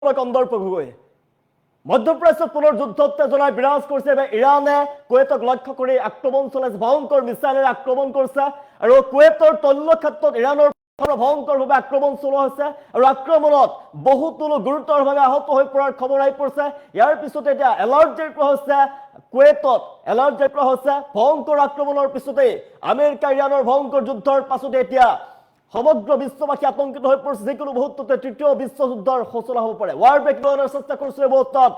কন্দৰ্প গগৈ মধ্যপ্ৰাচ্যত পুনৰ যুদ্ধ উত্তেজনায় বিৰাজ কৰছে এবং ইৰানে কুয়েতক লক্ষ্য কৰে আক্ৰমণ চলাইছে ভয়ঙ্কৰ মিসাইলেৰ আক্ৰমণ কৰছে আৰ কুয়েতৰ তৈল ক্ষেত্ৰত ইৰানেৰ ভয়ঙ্কৰভাবে আক্ৰমণ চলোৱা হৈছে আৰু আক্ৰমণত বহুতো লোক গুৰুতৰভাৱে আহত হৈ পৰাৰ খবৰ আহি পৰিছে ইয়াৰ পিছতে এতিয়া এলাৰ্ট জাৰি কৰা হৈছে কুয়েতত এলাৰ্ট জাৰি কৰা হৈছে ভয়ঙ্কৰ আক্ৰমণৰ পিছতে আমেৰিকা ইৰাণৰ ভয়ঙ্কৰ যুদ্ধৰ পাছতে এতিয়া সমগ্ৰ বিশ্ববাসী আতঙ্কিত হয়ে পড়ছে যিকোনো মুহূৰ্ততে তৃতীয় বিশ্বযুদ্ধৰ সূচনা হ'ব পাৰে ওয়াৰ ব্ৰেকিং কৰাৰ চেষ্টা কৰিছে মুহূৰ্তত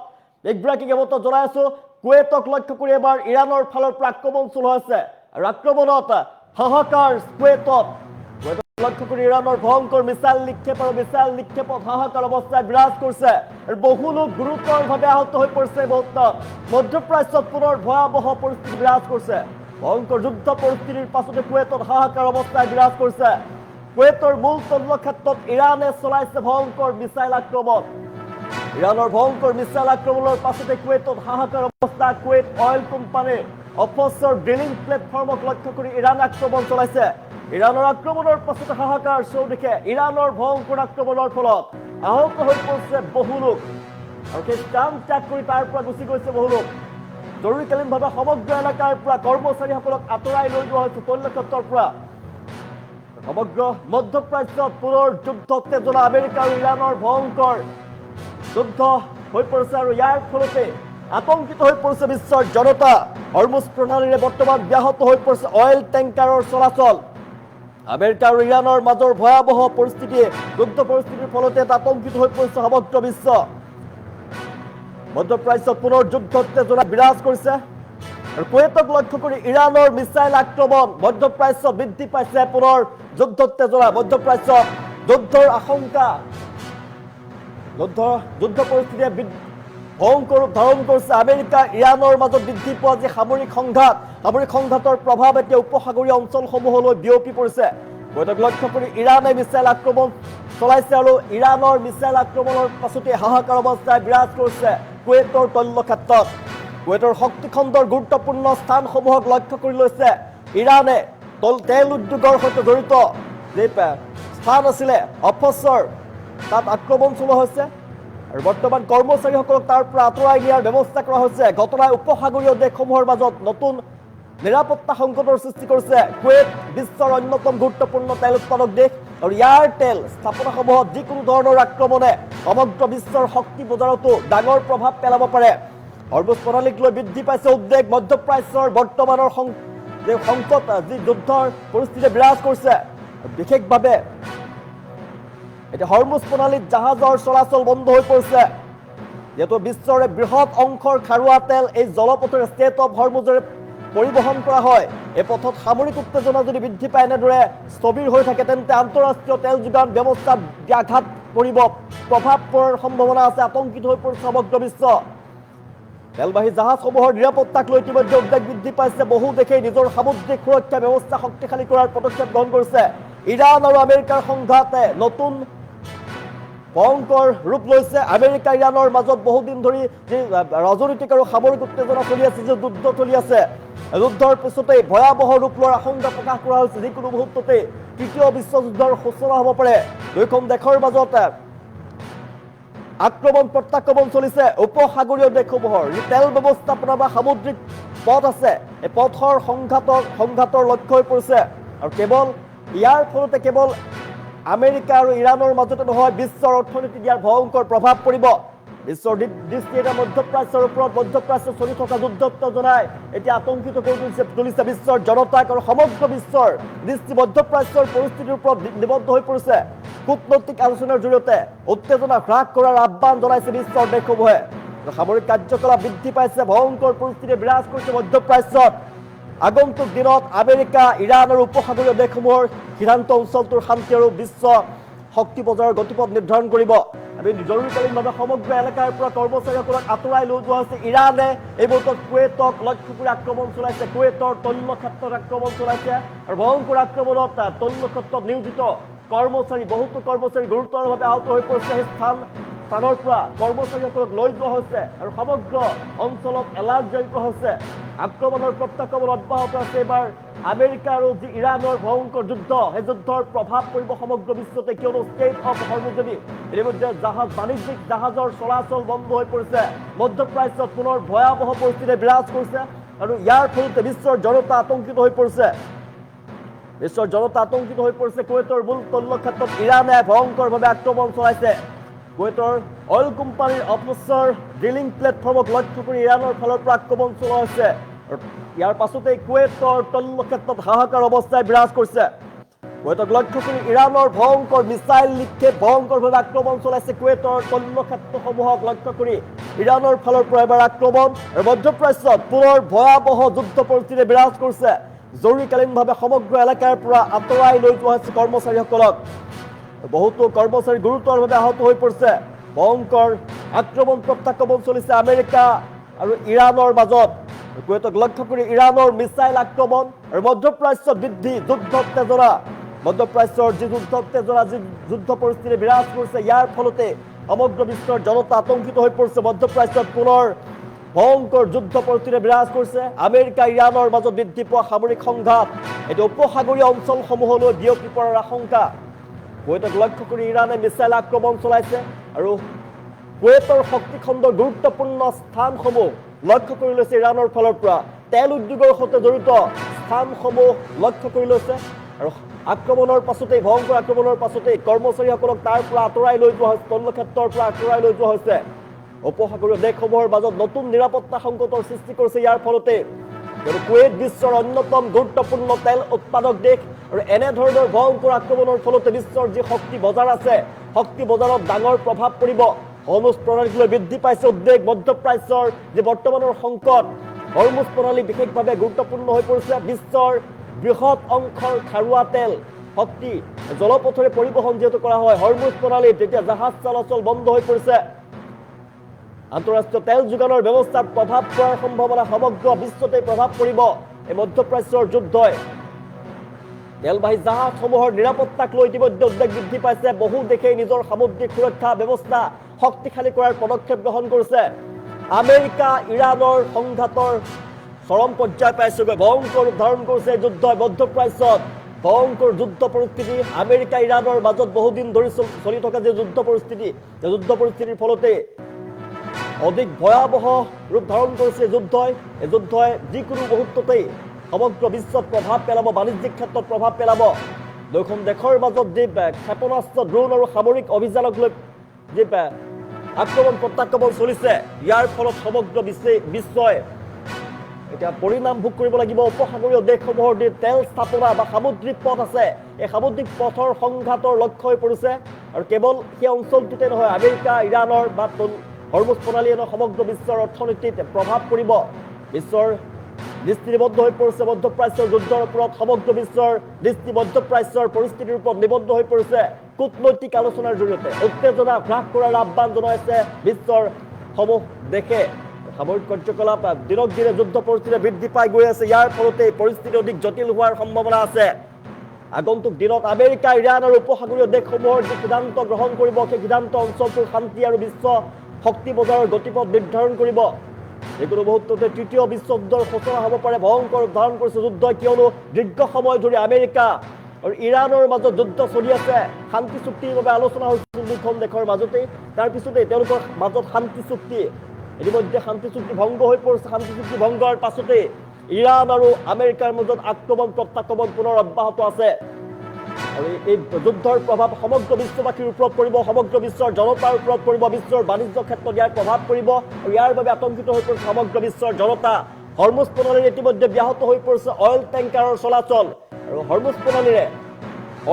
বিগ ব্ৰেকিং মুহূৰ্তত জনাই আছো কুয়েতক লক্ষ্য কৰি এবাৰ ইৰাণৰ ফালৰ পৰা আক্ৰমণ চলোৱা হৈছে আৰু আক্ৰমণত হাহাকাৰ কুয়েতত লক্ষ্য কৰি ইৰাণৰ ভয়ঙ্কৰ মিসাইল নিক্ষেপ আৰু মিসাইল নিক্ষেপত হাহাকাৰ অৱস্থায় বিৰাজ কৰিছে আৰু বহু লোক গুৰুতৰভাৱে আহত হৈ পৰিছে মুহূৰ্তত মধ্যপ্ৰাচ্যত পুনৰ ভয়াবহ পৰিস্থিতি বিৰাজ কৰিছে ভয়ঙ্কৰ যুদ্ধ পৰিস্থিতিৰ পাছতে কুয়েতত হাহাকাৰ অৱস্থায় বিৰাজ কৰিছে কুয়েতৰ মূল তৈল ক্ষেত্ৰত ইৰাণে চলাইছে ভয়ঙ্কর মিসাইল আক্রমণ ইরানের ভয়ঙ্কর মিসাইল আক্রমণের পাছতে কুয়েতত হাহাকার অবস্থা কুয়েত অয়েল কোম্পানির অফশোর ড্রিলিং প্ল্যাটফর্মক লক্ষ্য করে ইরান আক্রমণ চলাইছে ইরানের আক্রমণের পাছতে হাহাকার চৌদিশে ইরানের ভয়ঙ্কর আক্রমণের ফলত আহত হয়ে পড়ছে বহু লোক আর সেই স্থান ত্যাগ করে তার পৰা গুচি গৈছে বহু লোক জৰুৰিকালীনভাবে সমগ্ৰ এলাকাৰ পৰা কৰ্মচাৰীসকলক আঁতৰাই লৈ যোৱা হৈছে তৈল ক্ষেত্ৰৰ পৰা সমগ্ৰ মধ্যপ্ৰাচ্যত পুনৰ যুদ্ধ উত্তেজনা আমেৰিকা আৰু ইৰাণৰ ভয়ঙ্কৰ যুদ্ধ হৈ পৰিছে আৰু ইয়াৰ ফলতে আতংকিত হৈ পৰিছে বিশ্বৰ জনতা হৰমুজ প্ৰণালীৰে বৰ্তমান ব্যাহত হৈ পৰিছে অয়েল ট্যাঙ্কাৰৰ চলাচল আমেৰিকা আৰু ইৰাণৰ মাজৰ ভয়াবহ পৰিস্থিতিয়ে যুদ্ধ পৰিস্থিতিৰ ফলতে আতংকিত হৈ পৰিছে সমগ্ৰ বিশ্ব মধ্যপ্ৰাচ্যত পুনৰ যুদ্ধ উত্তেজনা বিৰাজ কৰিছে আৰু কুয়েতক লক্ষ্য কৰি ইৰাণৰ মিসাইল আক্ৰমণ মধ্যপ্ৰাচ্য বৃদ্ধি পাইছে পুনৰ যুদ্ধ উত্তেজনা মধ্যপ্ৰাচ্যত যুদ্ধৰ আশংকা যুদ্ধ পৰিস্থিতিয়ে ভয়ঙ্কৰ ৰূপ ধাৰণ কৰিছে আমেৰিকা ইৰাণৰ মাজত বৃদ্ধি পোৱা যি সামৰিক সংঘাতৰ প্ৰভাৱ এতিয়া উপসাগৰীয় অঞ্চলসমূহলৈ বিয়পি পৰিছে কুয়েতক লক্ষ্য কৰি ইৰাণে মিসাইল আক্ৰমণ চলাইছে আৰু ইৰাণৰ মিসাইল আক্ৰমণৰ পাছতে হাহাকাৰ অৱস্থায় বিৰাজ কৰিছে কুয়েতৰ তৈল ক্ষেত্ৰত কুয়েতৰ শক্তিখণ্ডৰ গুৰুত্বপূৰ্ণ স্থানসমূহক লক্ষ্য কৰি লৈছে ইৰাণে তেল উদ্যোগৰ সৈতে জড়িত যে স্থান আছিলে অফশোৰ তাত আক্ৰমণ চলোৱা হৈছে আৰু বৰ্তমান কৰ্মচাৰীসকলক তাৰ পৰা আঁতৰাই নিয়াৰ ব্যৱস্থা কৰা হৈছে ঘটনাই উপসাগৰীয় দেশসমূহৰ মাজত নতুন নিৰাপত্তা সংকটৰ সৃষ্টি কৰিছে কুয়েত বিশ্বৰ অন্যতম গুৰুত্বপূৰ্ণ তেল উৎপাদক দেশ আৰু ইয়াৰ তেল স্থাপনাসমূহত যিকোনো ধৰণৰ আক্ৰমণে সমগ্ৰ বিশ্বৰ শক্তি বজাৰতো ডাঙৰ প্ৰভাৱ পেলাব পাৰে হৰমুজ প্ৰণালীক লৈ বৃদ্ধি পাইছে উদ্বেগ মধ্যপ্ৰাচ্যৰ বৰ্তমানৰ যে সংকট যি যুদ্ধৰ পৰিস্থিতি বিৰাজ কৰিছে বিশেষভাৱে এতিয়া হৰমুজ প্ৰণালীত জাহাজৰ চলাচল বন্ধ হৈ পৰিছে যেহেতু বিশ্বৰ বৃহৎ অংশৰ খাৰুৱা তেল এই জলপথেৰে ষ্টেট অফ হৰমুজেৰে পৰিবহন কৰা হয় এই পথত সামৰিক উত্তেজনা যদি বৃদ্ধি পায় এনেদৰে স্থবিৰ হৈ থাকে তেন্তে আন্তঃৰাষ্ট্ৰীয় তেল যোগান ব্যৱস্থাত ব্যাঘাত পৰিব প্ৰভাৱ পৰাৰ সম্ভাৱনা আছে আতংকিত হৈ পৰিছে সমগ্ৰ বিশ্ব তেলবাহী জাহাজসমূহৰ নিৰাপত্তাক লৈ ইতিমধ্যে উদ্বেগ বৃদ্ধি পাইছে বহু দেশেই নিজৰ সামুদ্ৰিক সুৰক্ষা ব্যৱস্থা শক্তিশালী কৰাৰ পদক্ষেপ গ্ৰহণ কৰিছে ইৰাণ আৰু আমেৰিকাৰ সংঘাতে নতুন ভয়ঙ্কৰ ৰূপ লৈছে আমেৰিকা ইৰাণৰ মাজত বহুদিন ধৰি যে ৰাজনৈতিক আৰু সামৰিক উত্তেজনা চলি আছে যে যুদ্ধ চলি আছে যুদ্ধৰ পিছতে ভয়াবহ ৰূপ লোৱাৰ আশংকা প্ৰকাশ কৰা হৈছে যিকোনো মুহূৰ্ততে তৃতীয় বিশ্বযুদ্ধৰ সূচনা হ'ব পাৰে দুয়োখন দেশৰ মাজত আক্ৰমণ প্ৰত্যাক্ৰমণ চলিছে উপসাগৰীয় দেশসমূহৰ তেল ব্যৱস্থাপনা বা সামুদ্ৰিক পথ আছে এই পথৰ সংঘাতৰ লক্ষ্য হৈ পৰিছে আৰু কেৱল ইয়াৰ ফলতে কেৱল আমেৰিকা আৰু ইৰাণৰ মাজতে নহয় বিশ্বৰ অৰ্থনীতিত ইয়াৰ ভয়ঙ্কৰ প্ৰভাৱ পৰিব বিশ্বৰ দৃষ্টি এটা মধ্যপ্ৰাচ্যৰ ওপৰত মধ্যপ্ৰাচ্যত চলি থকা যুদ্ধ উত্তেজনাই এতিয়া আতংকিত কৰি তুলিছে বিশ্বৰ জনতাক আৰু সমগ্ৰ বিশ্বৰ দৃষ্টি মধ্যপ্ৰাচ্যৰ পৰিস্থিতিৰ ওপৰত নিবদ্ধ হৈ পৰিছে কূটনৈতিক আলোচনাৰ জৰিয়তে উত্তেজনা হ্ৰাস কৰাৰ আহ্বান জনাইছে বিশ্বৰ দেশসমূহে সামৰিক কাৰ্যকলাপ বৃদ্ধি পাইছে ভয়ঙ্কৰ পৰিস্থিতি বিৰাজ কৰিছে মধ্যপ্ৰাচ্যত আগন্তুক দিনত আমেৰিকা ইৰাণ আৰু উপসাগৰীয় দেশসমূহৰ সীমান্ত অঞ্চলটোৰ শান্তি আৰু বিশ্ব শক্তি বজাৰৰ গতিপথ নিৰ্ধাৰণ কৰিব আমি জৰুৰীকালীনভাৱে সমগ্ৰ এলেকাৰ পৰা কৰ্মচাৰীসকলক আঁতৰাই লৈ যোৱা হৈছে ইৰাণে এই মুহূৰ্তত কুয়েতক লক্ষ্য কৰি আক্ৰমণ চলাইছে কুয়েতৰ তৈল ক্ষেত্ৰত আক্ৰমণ চলাইছে আৰু ভয়ঙ্কৰ আক্ৰমণত তৈল ক্ষেত্ৰত নিয়োজিত বহুতো কৰ্মচাৰী গুৰুতৰভাৱে আহত হৈ পৰিছে সেই স্থানৰ পৰা কৰ্মচাৰীসকলক লৈ যোৱা হৈছে আৰু সমগ্ৰ অঞ্চলত এলাৰ্ট জাৰি কৰা হৈছে আক্ৰমণৰ প্ৰত্যাক্ৰমণ অব্যাহত আছে এবাৰ আমেৰিকা আৰু যি ইৰাণৰ ভয়ংকৰ যুদ্ধ সেই যুদ্ধৰ প্ৰভাৱ পৰিব সমগ্ৰ বিশ্বতে কিয়নো ষ্টেট অফ হৰমুজ ইতিমধ্যে বাণিজ্যিক জাহাজৰ চলাচল বন্ধ হৈ পৰিছে মধ্যপ্ৰাচ্যত পুনৰ ভয়াৱহ পৰিস্থিতি বিৰাজ কৰিছে আৰু ইয়াৰ ফলতে বিশ্বৰ জনতা আতংকিত হৈ পৰিছে কুৱেইটৰ মূল তৈল ক্ষেত্ৰত ইৰাণে ভয়ংকৰভাৱে আক্ৰমণ চলাইছে কুৱেইটৰ অইল কোম্পানীৰ অফিচৰ ড্ৰিলিং প্লেটফৰ্মক লক্ষ্য কৰি ইৰাণৰ ফালৰ পৰা আক্ৰমণ চলোৱা হৈছে ইয়াৰ পাছতে কুৱেইটৰ তৈল ক্ষেত্ৰত হাহাকাৰ অৱস্থাই বিৰাজ কৰিছে কুৱেইটক লক্ষ্য কৰি ইৰাণৰ ভয়ংকৰ মিছাইল নিক্ষেপ ভয়ংকৰভাৱে আক্ৰমণ চলাইছে কুৱেইটৰ তৈল ক্ষেত্ৰসমূহক লক্ষ্য কৰি ইৰাণৰ ফালৰ পৰা এবাৰ আক্ৰমণ আৰু মধ্যপ্ৰাচ্যত পুনৰ ভয়াৱহ যুদ্ধ পৰিস্থিতি বিৰাজ কৰিছে জৰুৰীকালীনভাৱে সমগ্ৰ এলেকাৰ পৰা আঁতৰাই লৈ যোৱা হৈছে কৰ্মচাৰীসকলক বহুতো কৰ্মচাৰী গুৰুতৰভাৱে আহত হৈ পৰিছে ভয়ংকৰ আক্ৰমণ প্ৰত্যাক্ৰমণ চলিছে আমেৰিকা আৰু ইৰাণৰ মাজত কুৱেইটক লক্ষ্য কৰি ইৰাণৰ মিছাইল আক্ৰমণ আৰু মধ্যপ্ৰাচ্যত বৃদ্ধি যুদ্ধ উত্তেজনা মধ্যপ্ৰাচ্যৰ যি যুদ্ধ পৰিস্থিতি বিৰাজ কৰিছে ইয়াৰ ফলতে সমগ্ৰ বিশ্বৰ জনতা আতংকিত হৈ পৰিছে মধ্যপ্ৰাচ্যত পুনৰ ভয়ংকৰ যুদ্ধ পৰিস্থিতি বিৰাজ কৰিছে আমেৰিকা ইৰাণৰ মাজত বৃদ্ধি পোৱা সামৰিক সংঘাত এতিয়া উপসাগৰীয় অঞ্চলসমূহলৈ বিয়পি পৰাৰ আশংকা কুৱেইটক লক্ষ্য কৰি ইৰাণে মিছাইল আক্ৰমণ চলাইছে আৰু কুৱেইটৰ শক্তিখণ্ডৰ গুৰুত্বপূৰ্ণ স্থানসমূহ লক্ষ্য কৰি লৈছে ইৰাণৰ ফালৰ পৰা তেল উদ্যোগৰ সৈতে জড়িত স্থানসমূহ লক্ষ্য কৰি লৈছে আৰু ভয়ংকৰ আক্ৰমণৰ পাছতেই কৰ্মচাৰীসকলক তাৰ পৰা আঁতৰাই লৈ যোৱা হৈছে তৈল ক্ষেত্ৰৰ পৰা আঁতৰাই লৈ যোৱা হৈছে উপসাগৰীয় দেশসমূহৰ মাজত নতুন নিৰাপত্তা সংকটৰ সৃষ্টি কৰিছে ইয়াৰ ফলতে কুৱেইট বিশ্বৰ অন্যতম গুৰুত্বপূৰ্ণ তেল উৎপাদক দেশ আৰু এনেধৰণৰ ভয়ংকৰ আক্ৰমণৰ ফলতে বিশ্বৰ যি শক্তি বজাৰ আছে শক্তি বজাৰত ডাঙৰ প্ৰভাৱ পৰিব হৰমুজ প্ৰণালীলৈ বৃদ্ধি পাইছে উদ্বেগ মধ্যপ্ৰাচ্যৰ যি বৰ্তমানৰ সংকট হৰমুজ প্ৰণালী বিশেষভাৱে গুৰুত্বপূৰ্ণ হৈ পৰিছে বিশ্বৰ বৃহৎ অংশৰ খাৰুৱা তেল শক্তি জলপথেৰে পৰিবহণ যিহেতু কৰা হয় হৰমুজ প্ৰণালীত তেতিয়া জাহাজ চলাচল বন্ধ হৈ পৰিছে আন্তঃৰাষ্ট্ৰীয় তেল যোগানৰ ব্যৱস্থাত প্ৰভাৱ পৰাৰ সম্ভাৱনা সমগ্ৰ বিশ্বতে প্ৰভাৱ পৰিব এই মধ্যপ্ৰাচ্যৰ যুদ্ধই তেলবাহী জাহাজসমূহৰ নিৰাপত্তাক লৈ ইতিমধ্যে উদ্বেগ বৃদ্ধি পাইছে বহু দেশেই নিজৰ সামুদ্ৰিক সুৰক্ষা ব্যৱস্থা শক্তিশালী কৰাৰ পদক্ষেপ গ্ৰহণ কৰিছে আমেৰিকা ইৰাণৰ সংঘাতৰ চৰম পৰ্যায় পাইছেগৈ ভয়ংকৰ ৰূপ ধাৰণ কৰিছে যুদ্ধই মধ্যপ্ৰাচ্যত ভয়ংকৰ যুদ্ধ পৰিস্থিতি আমেৰিকা ইৰাণৰ মাজত বহুদিন ধৰি চলি থকা যে যুদ্ধ পৰিস্থিতিৰ ফলতে অধিক ভয়াৱহ ৰূপ ধাৰণ কৰিছে এই যুদ্ধই যিকোনো মুহূৰ্ততেই সমগ্ৰ বিশ্বত প্ৰভাৱ পেলাব বাণিজ্যিক ক্ষেত্ৰত প্ৰভাৱ পেলাব দুখন দেশৰ মাজত যি ক্ষেপণাস্ত্ৰ ড্ৰোন আৰু সামৰিক অভিযানক লৈ যি আক্ৰমণ প্ৰত্যাক্ৰমণ চলিছে ইয়াৰ ফলত সমগ্ৰ বিশ্বই এতিয়া পৰিণাম ভোগ কৰিব লাগিব উপসাগৰীয় দেশসমূহৰ যি তেল স্থাপনা বা সামুদ্ৰিক পথ আছে এই সামুদ্ৰিক পথৰ সংঘাতৰ লক্ষ্য হৈ পৰিছে আৰু কেৱল সেই অঞ্চলটোতে নহয় আমেৰিকা ইৰাণৰ বা হৰমুজ প্ৰণালীয়ে সমগ্ৰ বিশ্বৰ অৰ্থনীতিত প্ৰভাৱ পৰিব বিশ্বৰ দৃষ্টিবদ্ধ হৈ পৰিছে মধ্যপ্ৰাচ্যৰ যুদ্ধৰ ওপৰত সমগ্ৰ বিশ্বৰ দৃষ্টি মধ্যপ্ৰাচ্যৰ পৰিস্থিতিৰ ওপৰত নিবদ্ধ হৈ পৰিছে কূটনৈতিক আলোচনাৰ জৰিয়তে উত্তেজনা হ্ৰাস কৰাৰ আহ্বান জনাইছে বিশ্বৰ সমূহ দেশে সামৰিক কাৰ্যকলাপ দিনক দিনে যুদ্ধ পৰিস্থিতি বৃদ্ধি পাই গৈ আছে ইয়াৰ ফলতে পৰিস্থিতি অধিক জটিল হোৱাৰ সম্ভাৱনা আছে আগন্তুক দিনত আমেৰিকা ইৰাণ আৰু উপসাগৰীয় দেশসমূহৰ যি সিদ্ধান্ত গ্ৰহণ কৰিব সেই সিদ্ধান্ত অঞ্চলটোৰ শান্তি আৰু বিশ্ব শক্তি বজাৰৰ গতিপথ নিৰ্ধাৰণ কৰিব যিকোনো মুহূৰ্ততে তৃতীয় বিশ্বযুদ্ধৰ সূচনা হ'ব পাৰে ভয়ংকৰ ধাৰণ কৰিছে যুদ্ধই কিয়নো দীৰ্ঘ সময় ধৰি আমেৰিকা আৰু ইৰাণৰ মাজত যুদ্ধ চলি আছে শান্তি চুক্তিৰ বাবে আলোচনা হৈছিল দুখন দেশৰ মাজতেই তাৰ পিছতে তেওঁলোকৰ মাজত শান্তি চুক্তি ইতিমধ্যে শান্তি চুক্তি ভংগ হৈ পৰিছে শান্তি চুক্তি ভংগৰ পাছতে ইৰাণ আৰু আমেৰিকাৰ মাজত আক্ৰমণ প্ৰত্যাক্ৰমণ পুনৰ অব্যাহত আছে আৰু এই যুদ্ধৰ প্ৰভাৱ সমগ্ৰ বিশ্ববাসীৰ ওপৰত পৰিব সমগ্ৰ বিশ্বৰ জনতাৰ ওপৰত পৰিব বিশ্বৰ বাণিজ্য ক্ষেত্ৰত ইয়াৰ প্ৰভাৱ পৰিব আৰু ইয়াৰ বাবে আতংকিত হৈ পৰিছে সমগ্ৰ বিশ্বৰ জনতা হৰমুজ প্ৰণালীৰে ইতিমধ্যে ব্যাহত হৈ পৰিছে অইল টেংকাৰৰ চলাচল আৰু হৰমুজ প্ৰণালীৰে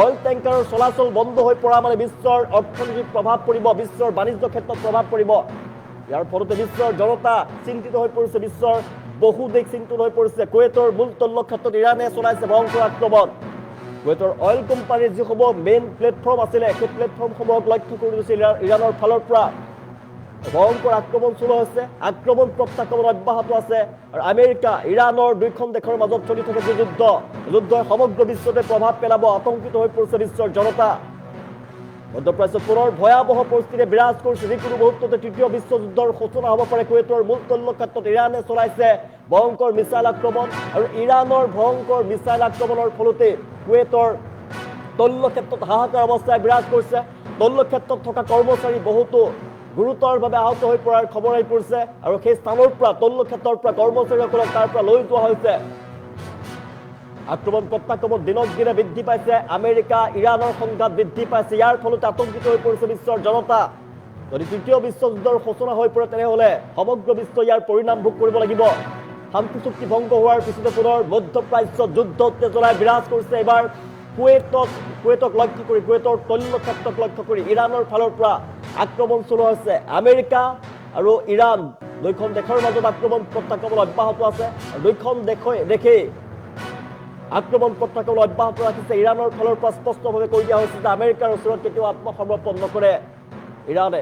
অইল টেংকাৰৰ চলাচল বন্ধ হৈ পৰা মানে বিশ্বৰ অৰ্থনীতিত প্ৰভাৱ পৰিব বিশ্বৰ বাণিজ্য ক্ষেত্ৰত প্ৰভাৱ পৰিব ইয়াৰ ফলতে বিশ্বৰ জনতা চিন্তিত হৈ পৰিছে বিশ্বৰ বহু দেশ চিন্তিত হৈ পৰিছে কুৱেইটৰ মূল তৈল ক্ষেত্ৰত ইৰাণে চলাইছে ভয়ংকৰ আক্ৰমণ কুৱেইটৰ অইল কোম্পানীৰ যিসমূহ মেইন প্লেটফৰ্ম আছিলে সেই প্লেটফৰ্মসমূহক লক্ষ্য কৰি দিছিল ইৰাণৰ ফালৰ পৰা ভয়ংকৰ আক্ৰমণ চলোৱা হৈছে আক্ৰমণ প্ৰত্যাক্ৰমণ অব্যাহত আছে আৰু আমেৰিকা ইৰাণৰ দুইখন দেশৰ মাজত চলি থকা যি যুদ্ধই সমগ্ৰ বিশ্বতে প্ৰভাৱ পেলাব আতংকিত হৈ পৰিছে বিশ্বৰ জনতা মধ্যপ্ৰাচ্যত পুনৰ ভয়াৱহ পৰিস্থিতি বিৰাজ কৰিছে যিকোনো মুহূৰ্ততে তৃতীয় বিশ্বযুদ্ধৰ সূচনা হ'ব পাৰে কুৱেইটৰ মূল তৈলক্ষেত্ৰত ইৰাণে চলাইছে ভয়ংকৰ মিছাইল আক্ৰমণ আৰু ইৰাণৰ ভয়ংকৰ মিছাইল আক্ৰমণৰ ফলতে কুৱেইটৰ তৈলক্ষেত্ৰত হাহাকাৰ অৱস্থায় বিৰাজ কৰিছে তৈলক্ষেত্ৰত থকা কৰ্মচাৰী বহুতো গুৰুতৰভাৱে আহত হৈ পৰাৰ খবৰ আহি পৰিছে আৰু সেই স্থানৰ পৰা তৈলক্ষেত্ৰৰ পৰা কৰ্মচাৰীসকলক তাৰ পৰা লৈ যোৱা হৈছে আক্ৰমণ প্ৰত্যাক্ৰমণ দিনক দিনে বৃদ্ধি পাইছে আমেৰিকা ইৰাণৰ সংঘাত বৃদ্ধি পাইছে ইয়াৰ ফলত আতংকিত হৈ পৰিছে বিশ্বৰ জনতা যদি তৃতীয় বিশ্বযুদ্ধৰ সূচনা হৈ পৰে তেনেহ'লে সমগ্ৰ বিশ্ব ইয়াৰ পৰিণাম ভোগ কৰিব লাগিব শান্তি চুক্তি ভংগ হোৱাৰ পিছতে পুনৰ মধ্যপ্ৰাচ্যত যুদ্ধ উত্তেজনাই বিৰাজ কৰিছে এবাৰ কুৱেইটক লক্ষ্য কৰি কুৱেইটৰ তৈলক্ষেত্ৰক লক্ষ্য কৰি ইৰাণৰ ফালৰ পৰা আক্ৰমণ চলোৱা হৈছে আমেৰিকা আৰু ইৰাণ দুয়োখন দেশৰ মাজত আক্ৰমণ প্ৰত্যাক্ৰমণ অব্যাহত আছে আৰু দুয়োখন দেশে আক্ৰমণ প্ৰত্যাক্ৰমণ অব্যাহত ৰাখিছে ইৰাণৰ ফালৰ পৰা স্পষ্টভাৱে কৈ দিয়া হৈছে যে আমেৰিকাৰ ওচৰত কেতিয়াও আত্মসমৰ্পণ নকৰে ইৰাণে